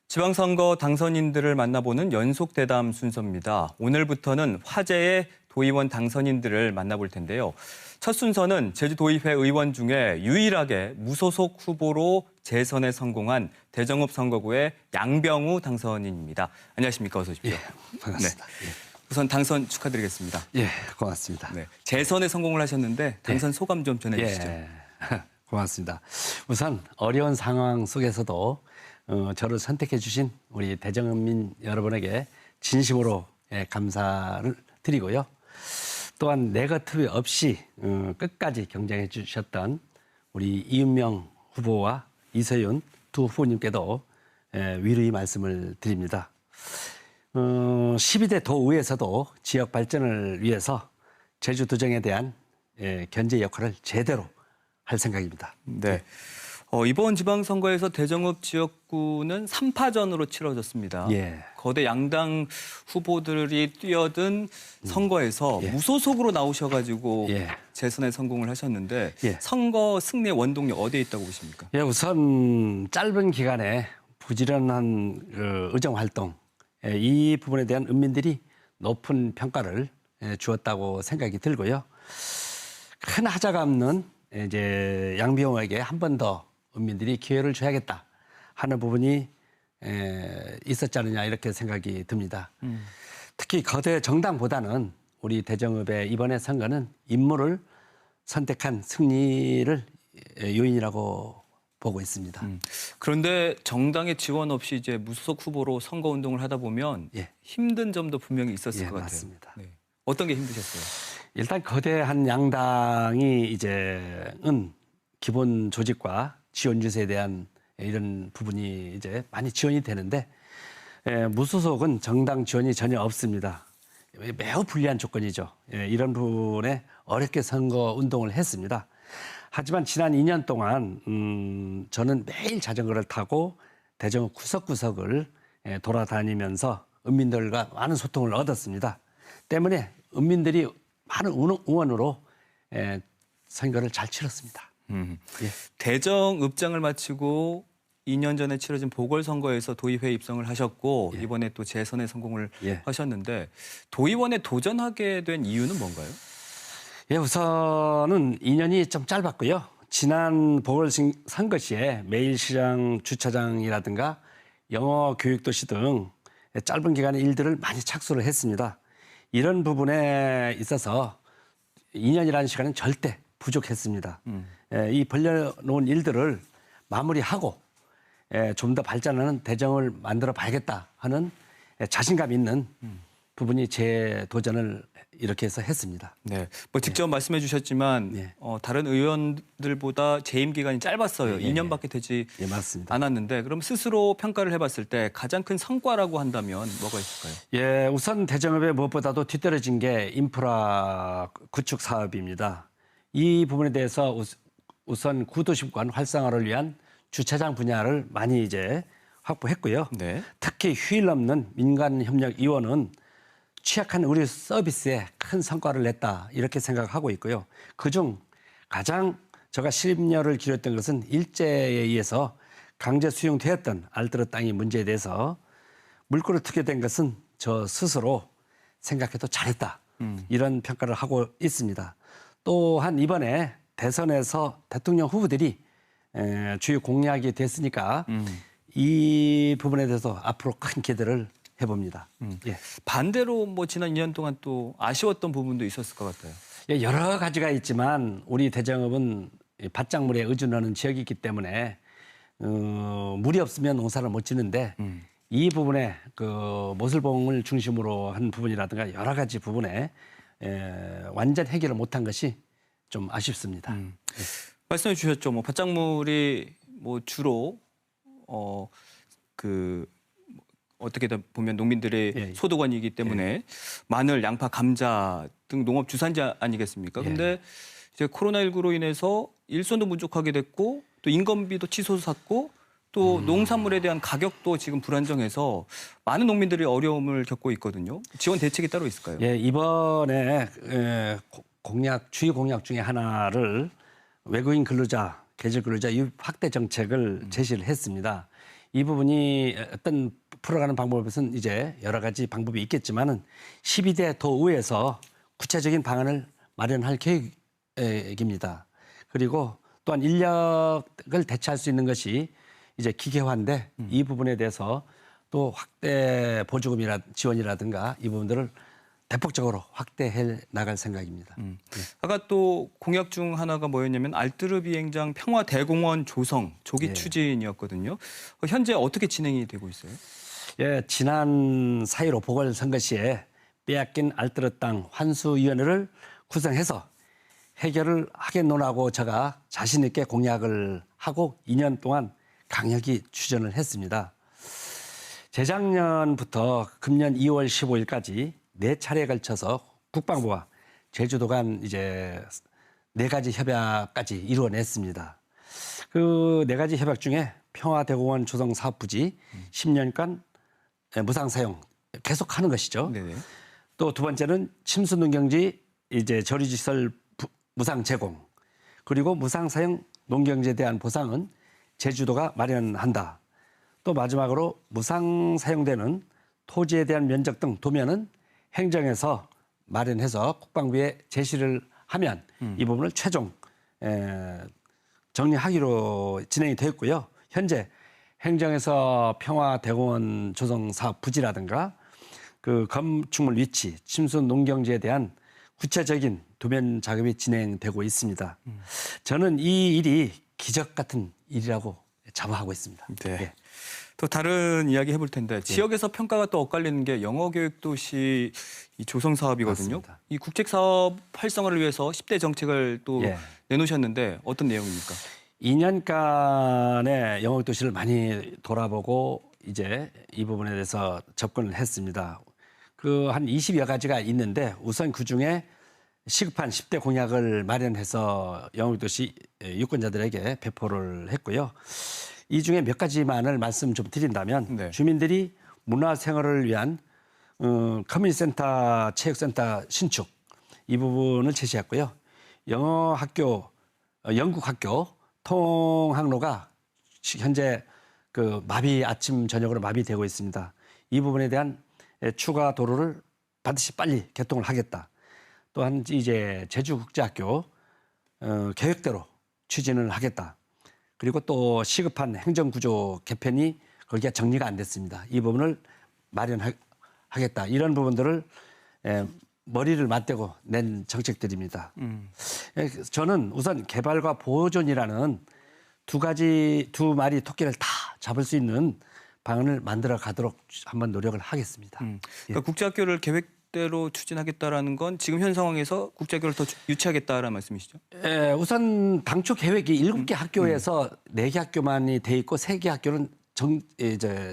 지방선거 당선인들을 만나보는 연속 대담 순서입니다. 오늘부터는 화제의 도의원 당선인들을 만나볼 텐데요. 첫 순서는 제주도의회 의원 중에 유일하게 무소속 후보로 재선에 성공한 대정읍 선거구의 양병우 당선인입니다. 안녕하십니까? 어서 오십시오. 예, 반갑습니다. 네. 우선 당선 축하드리겠습니다. 예, 고맙습니다. 네. 재선에 성공을 하셨는데 당선 소감 좀 전해주시죠. 예, 고맙습니다. 우선 어려운 상황 속에서도 저를 선택해 주신 우리 대정읍민 여러분에게 진심으로 감사를 드리고요. 또한 네거티브 없이 끝까지 경쟁해 주셨던 우리 이은명 후보와 이서윤 두 후보님께도 위로의 말씀을 드립니다. 12대 도의회에서도 지역 발전을 위해서 제주도정에 대한 견제 역할을 제대로 할 생각입니다. 네. 이번 지방선거에서 대정읍 지역구는 3파전으로 치러졌습니다. 예. 거대 양당 후보들이 뛰어든 선거에서 예. 무소속으로 나오셔가지고 예. 재선에 성공을 하셨는데 예. 선거 승리의 원동력 어디에 있다고 보십니까? 예, 우선 짧은 기간에 부지런한 의정 활동, 이 부분에 대한 은민들이 높은 평가를 주었다고 생각이 들고요. 큰 하자가 없는 이제 양병우에게 한 번 더 은민들이 기회를 줘야겠다 하는 부분이 있었지 않느냐 이렇게 생각이 듭니다. 특히 거대 정당보다는 우리 대정읍의 이번의 선거는 인물을 선택한 승리를 요인이라고 보고 있습니다. 그런데 정당의 지원 없이 이제 무소속 후보로 선거 운동을 하다 보면 예. 힘든 점도 분명히 있었을 예, 것 같아요. 맞습니다. 네. 어떤 게 힘드셨어요? 일단 거대한 양당이 이제는 기본 조직과 지원 유세에 대한 이런 부분이 이제 많이 지원이 되는데 무소속은 정당 지원이 전혀 없습니다. 매우 불리한 조건이죠. 이런 부분에 어렵게 선거 운동을 했습니다. 하지만 지난 2년 동안 저는 매일 자전거를 타고 대정읍 구석구석을 돌아다니면서 은민들과 많은 소통을 얻었습니다. 때문에 은민들이 많은 응원으로 선거를 잘 치렀습니다. 예. 대정읍장을 마치고 2년 전에 치러진 보궐선거에서 도의회에 입성을 하셨고 예. 이번에 또 재선에 성공을 예. 하셨는데 도의원에 도전하게 된 이유는 뭔가요? 예, 우선은 2년이 좀 짧았고요. 지난 보궐선거 시에 매일시장 주차장이라든가 영어 교육도시 등 짧은 기간의 일들을 많이 착수를 했습니다. 이런 부분에 있어서 2년이라는 시간은 절대 부족했습니다. 이 벌려놓은 일들을 마무리하고 좀 더 발전하는 대정을 만들어 봐야겠다 하는 자신감 있는 부분이 제 도전을 이렇게 해서 했습니다. 네, 뭐 직접 말씀해 주셨지만 예. 다른 의원들보다 재임 기간이 짧았어요. 2년밖에 되지 예, 맞습니다. 않았는데 그럼 스스로 평가를 해봤을 때 가장 큰 성과라고 한다면 뭐가 있을까요? 예, 우선 대정읍에 무엇보다도 뒤떨어진 게 인프라 구축 사업입니다. 이 부분에 대해서 우선 구도심권 활성화를 위한 주차장 분야를 많이 이제 확보했고요. 네. 특히 휴일 없는 민간협력위원은 취약한 의료 서비스에 큰 성과를 냈다 이렇게 생각하고 있고요. 그중 가장 제가 심려를 기울였던 것은 일제에 의해서 강제 수용되었던 알뜰어 땅의 문제에 대해서 물꼬를 트게 된 것은 저 스스로 생각해도 잘했다. 이런 평가를 하고 있습니다. 또한 이번에 대선에서 대통령 후보들이 주요 공약이 됐으니까 이 부분에 대해서 앞으로 큰 기대를 해봅니다. 예. 반대로 뭐 지난 2년 동안 또 아쉬웠던 부분도 있었을 것 같아요. 예, 여러 가지가 있지만 우리 대정읍은 밭작물에 의존하는 지역이기 때문에 물이 없으면 농사를 못 지는데 이 부분에 그 모슬봉을 중심으로 한 부분이라든가 여러 가지 부분에 완전 해결을 못한 것이 좀 아쉽습니다. 말씀해 주셨죠. 뭐 밭작물이 뭐 주로 어떻게 보면 농민들의 예. 소득원이기 때문에 마늘, 양파, 감자 등 농업 주산지 아니겠습니까? 예. 근데 이제 코로나19로 인해서 일손도 부족하게 됐고 또 인건비도 치솟았고 또 농산물에 대한 가격도 지금 불안정해서 많은 농민들이 어려움을 겪고 있거든요. 지원 대책이 따로 있을까요? 예, 이번에 주요 공약 중에 하나를 외국인 근로자, 계절 근로자 유입 확대 정책을 제시를 했습니다. 이 부분이 어떤 풀어가는 방법에서는 이제 여러 가지 방법이 있겠지만은 12대 도의회에서 구체적인 방안을 마련할 계획입니다. 그리고 또한 인력을 대체할 수 있는 것이 이제 기계화인데 이 부분에 대해서 또 확대 보조금이라 지원이라든가 이 부분들을 대폭적으로 확대해 나갈 생각입니다. 아까 또 공약 중 하나가 뭐였냐면 알뜨르 비행장 평화대공원 조성 조기 예. 추진이었거든요. 현재 어떻게 진행이 되고 있어요? 예, 지난 4.15 보궐선거 시에 빼앗긴 알뜨르 땅 환수위원회를 구성해서 해결을 하겠노라고 제가 자신 있게 공약을 하고 2년 동안 강력히 추진을 했습니다. 재작년부터 금년 2월 15일까지 4차례에 걸쳐서 국방부와 제주도 간 이제 4가지 협약까지 이루어냈습니다. 그 4가지 협약 중에 평화대공원 조성 사업 부지 10년간 무상 사용 계속하는 것이죠. 네네. 또 두 번째는 침수 농경지 이제 저류시설 무상 제공, 그리고 무상 사용 농경지에 대한 보상은 제주도가 마련한다. 또 마지막으로 무상 사용되는 토지에 대한 면적 등 도면은 행정에서 마련해서 국방부에 제시를 하면 이 부분을 최종 정리하기로 진행이 되었고요. 현재 행정에서 평화대공원 조성 사업 부지라든가 그 건축물 위치, 침수 농경지에 대한 구체적인 도면 작업이 진행되고 있습니다. 저는 이 일이 기적 같은 일이라고 자부하고 있습니다. 네. 예. 또 다른 이야기 해볼 텐데 지역에서 평가가 또 엇갈리는 게 영어교육도시 이 조성 사업이거든요. 맞습니다. 이 국책사업 활성화를 위해서 10대 정책을 또 예. 내놓으셨는데 어떤 내용입니까? 2년간의 영어 도시를 많이 돌아보고 이제 이 부분에 대해서 접근을 했습니다. 그 한 20여 가지가 있는데 우선 그중에 시급한 10대 공약을 마련해서 영어 도시 유권자들에게 배포를 했고요. 이 중에 몇 가지만을 말씀 좀 드린다면 네. 주민들이 문화생활을 위한 커뮤니티센터, 체육센터 신축 이 부분을 제시했고요. 영어학교, 영국학교 통학로가 현재 그 마비 아침 저녁으로 마비되고 있습니다. 이 부분에 대한 추가 도로를 반드시 빨리 개통을 하겠다. 또한 이제 제주국제학교 계획대로 추진을 하겠다. 그리고 또 시급한 행정구조 개편이 거기가 정리가 안 됐습니다. 이 부분을 마련하겠다. 이런 부분들을 머리를 맞대고 낸 정책들입니다. 저는 우선 개발과 보존이라는 두 마리 토끼를 다 잡을 수 있는 방안을 만들어 가도록 한번 노력을 하겠습니다. 그러니까 국제학교를 계획대로 추진하겠다라는 건 지금 현 상황에서 국제학교를 더 유치하겠다라는 말씀이시죠? 우선 당초 계획이 7개 학교에서 4개 학교만이 돼 있고 3개 학교는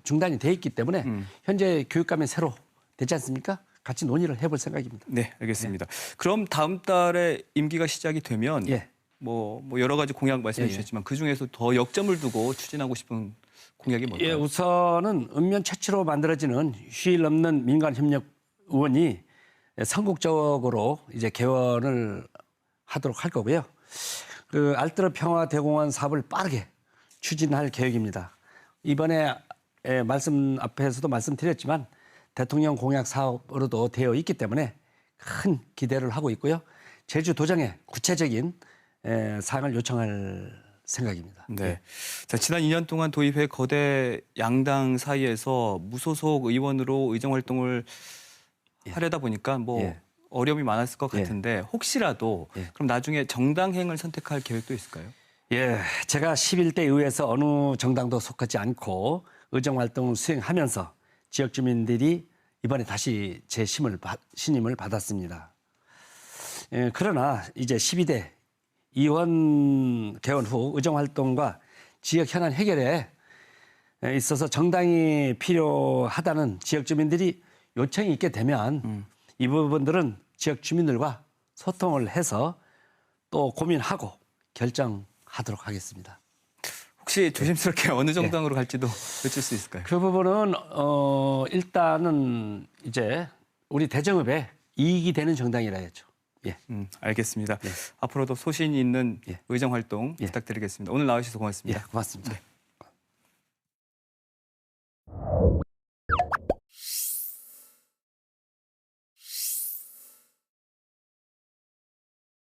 중단이 돼 있기 때문에 현재 교육감이 새로 되지 않습니까? 같이 논의를 해볼 생각입니다. 네, 알겠습니다. 그럼 다음 달에 임기가 시작이 되면 예. 뭐 여러 가지 공약 말씀해 주셨지만 그중에서 더 역점을 두고 추진하고 싶은 공약이 뭘까요? 예, 우선은 읍면 최초로 만들어지는 휴일 없는 민간협력 의원이 선국적으로 이제 개원을 하도록 할 거고요. 그 알뜨르 평화대공원 사업을 빠르게 추진할 계획입니다. 이번에 앞에서도 말씀드렸지만 대통령 공약 사업으로도 되어 있기 때문에 큰 기대를 하고 있고요. 제주도정에 구체적인 사항을 요청할 생각입니다. 네. 자, 지난 2년 동안 도의회 거대 양당 사이에서 무소속 의원으로 의정 활동을 하려다 보니까 뭐 예. 어려움이 많았을 것 예. 같은데 혹시라도 예. 그럼 나중에 정당행을 선택할 계획도 있을까요? 예, 제가 11대 의회에서 어느 정당도 속하지 않고 의정 활동을 수행하면서 지역 주민들이 이번에 다시 제 신임을 받았습니다. 그러나 이제 12대 의원 개원 후 의정 활동과 지역 현안 해결에 있어서 정당이 필요하다는 지역 주민들이 요청이 있게 되면 이 부분들은 지역 주민들과 소통을 해서 또 고민하고 결정하도록 하겠습니다. 혹시 조심스럽게 어느 정당으로 갈지도 여쭐 수 있을까요? 그 부분은 일단은 이제 우리 대정읍에 이익이 되는 정당이라 했죠. 예. 알겠습니다. 앞으로도 소신 있는 예. 의정 활동 예. 부탁드리겠습니다. 오늘 나와주셔서 고맙습니다. 예, 고맙습니다. 네.